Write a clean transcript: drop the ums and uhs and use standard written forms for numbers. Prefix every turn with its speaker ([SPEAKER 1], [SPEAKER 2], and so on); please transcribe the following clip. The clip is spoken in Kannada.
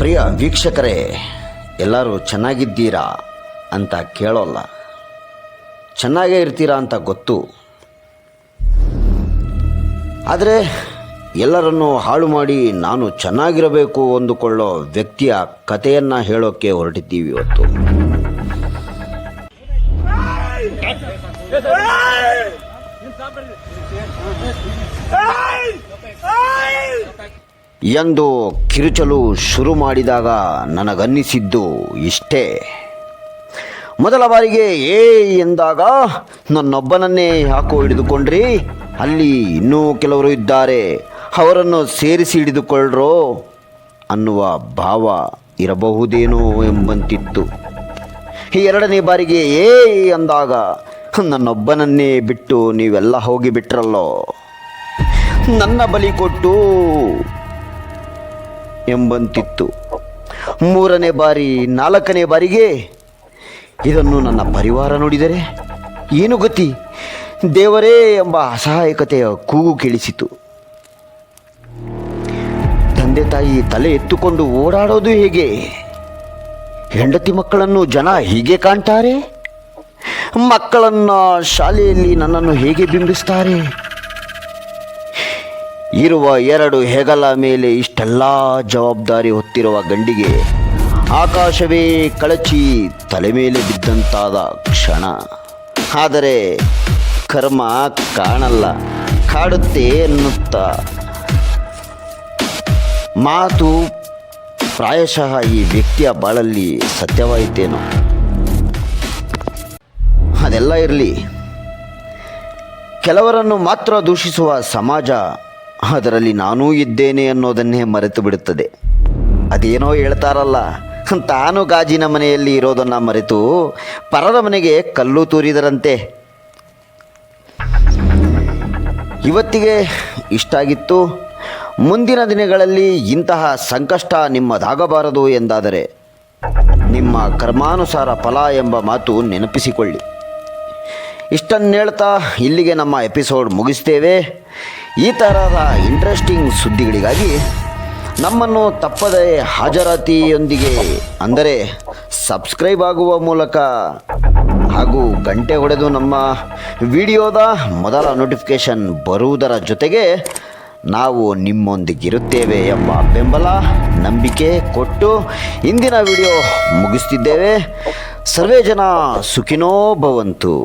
[SPEAKER 1] ಪ್ರಿಯ ವೀಕ್ಷಕರೇ, ಎಲ್ಲರೂ ಚೆನ್ನಾಗಿದ್ದೀರಾ ಅಂತ ಕೇಳೋಲ್ಲ, ಚೆನ್ನಾಗೇ ಇರ್ತೀರಾ ಅಂತ ಗೊತ್ತು. ಆದರೆ ಎಲ್ಲರನ್ನೂ ಹಾಳು ಮಾಡಿ ನಾನು ಚೆನ್ನಾಗಿರಬೇಕು ಅಂದುಕೊಳ್ಳೋ ವ್ಯಕ್ತಿಯ ಕಥೆಯನ್ನು ಹೇಳೋಕ್ಕೆ ಹೊರಟಿದ್ದೀವಿ ಇವತ್ತು. ಎಂದು ಕಿರುಚಲು ಶುರು ಮಾಡಿದಾಗ ನನಗನ್ನಿಸಿದ್ದು ಇಷ್ಟೇ. ಮೊದಲ ಬಾರಿಗೆ ಎಂದಾಗ ನನ್ನೊಬ್ಬನನ್ನೇ ಯಾಕೋ ಹಿಡಿದುಕೊಂಡ್ರಿ, ಅಲ್ಲಿ ಇನ್ನೂ ಕೆಲವರು ಇದ್ದಾರೆ, ಅವರನ್ನು ಸೇರಿಸಿ ಹಿಡಿದುಕೊಳ್ಳ್ರೋ ಅನ್ನುವ ಭಾವ ಇರಬಹುದೇನೋ ಎಂಬಂತಿತ್ತು. ಈ ಎರಡನೇ ಬಾರಿಗೆ ಅಂದಾಗ ನನ್ನೊಬ್ಬನನ್ನೇ ಬಿಟ್ಟು ನೀವೆಲ್ಲ ಹೋಗಿಬಿಟ್ರಲ್ಲೋ, ನನ್ನ ಬಲಿ ಕೊಟ್ಟು ಎಂಬಂತಿತ್ತು. ಮೂರನೇ ಬಾರಿ, ನಾಲ್ಕನೇ ಬಾರಿಗೆ ಇದನ್ನು ನನ್ನ ಪರಿವಾರ ನೋಡಿದರೆ ಏನು ಗತಿ ದೇವರೇ ಎಂಬ ಅಸಹಾಯಕತೆಯ ಕೂಗು ಕೇಳಿಸಿತು. ತಂದೆ ತಾಯಿ ತಲೆ ಎತ್ತುಕೊಂಡು ಓಡಾಡೋದು ಹೇಗೆ? ಹೆಂಡತಿ ಮಕ್ಕಳನ್ನು ಜನ ಹೀಗೆ ಕಾಣ್ತಾರೆ? ಮಕ್ಕಳನ್ನು ಶಾಲೆಯಲ್ಲಿ ನನ್ನನ್ನು ಹೇಗೆ ಬಿಂಬಿಸ್ತಾರೆ? ಇರುವ ಎರಡು ಹೆಗಲ ಮೇಲೆ ಇಷ್ಟೆಲ್ಲ ಜವಾಬ್ದಾರಿ ಹೊತ್ತಿರುವ ಗಂಡಿಗೆ ಆಕಾಶವೇ ಕಳಚಿ ತಲೆ ಮೇಲೆ ಬಿದ್ದಂತಾದ ಕ್ಷಣ. ಆದರೆ ಕರ್ಮ ಕಾಣಲ್ಲ, ಕಾಡುತ್ತೆ ಎನ್ನುತ್ತಾ ಮಾತು ಪ್ರಾಯಶಃ ಈ ವ್ಯಕ್ತಿಯ ಬಾಳಲ್ಲಿ ಸತ್ಯವಾಯಿತೇನೋ. ಅದೆಲ್ಲ ಇರಲಿ, ಕೆಲವರನ್ನು ಮಾತ್ರ ದೂಷಿಸುವ ಸಮಾಜ, ಅದರಲ್ಲಿ ನಾನೂ ಇದ್ದೇನೆ ಅನ್ನೋದನ್ನೇ ಮರೆತು ಬಿಡುತ್ತದೆ. ಅದೇನೋ ಹೇಳ್ತಾರಲ್ಲ, ತಾನು ಗಾಜಿನ ಮನೆಯಲ್ಲಿ ಇರೋದನ್ನು ಮರೆತು ಪರರ ಮನೆಗೆ ಕಲ್ಲು ತೂರಿದರಂತೆ. ಇವತ್ತಿಗೆ ಇಷ್ಟಾಗಿತ್ತು. ಮುಂದಿನ ದಿನಗಳಲ್ಲಿ ಇಂತಹ ಸಂಕಷ್ಟ ನಿಮ್ಮದಾಗಬಾರದು ಎಂದಾದರೆ ನಿಮ್ಮ ಕರ್ಮಾನುಸಾರ ಫಲ ಎಂಬ ಮಾತು ನೆನಪಿಸಿಕೊಳ್ಳಿ. ಇಷ್ಟನ್ನೇಳ್ತಾ ಇಲ್ಲಿಗೆ ನಮ್ಮ ಎಪಿಸೋಡ್ ಮುಗಿಸ್ತೇವೆ. ಈ ಥರದ ಇಂಟ್ರೆಸ್ಟಿಂಗ್ ಸುದ್ದಿಗಳಿಗಾಗಿ ನಮ್ಮನ್ನು ತಪ್ಪದೇ ಹಾಜರಾತಿಯೊಂದಿಗೆ, ಅಂದರೆ ಸಬ್ಸ್ಕ್ರೈಬ್ ಆಗುವ ಮೂಲಕ ಹಾಗೂ ಗಂಟೆ ಹೊಡೆದು ನಮ್ಮ ವಿಡಿಯೋದ ಮೊದಲ ನೋಟಿಫಿಕೇಷನ್ ಬರುವುದರ ಜೊತೆಗೆ ನಾವು ನಿಮ್ಮೊಂದಿಗಿರುತ್ತೇವೆ ಎಂಬ ಬೆಂಬಲ, ನಂಬಿಕೆ ಕೊಟ್ಟು ಇಂದಿನ ವಿಡಿಯೋ ಮುಗಿಸ್ತಿದ್ದೇವೆ. ಸರ್ವೇ ಜನ ಸುಖಿನೋ ಭವಂತು.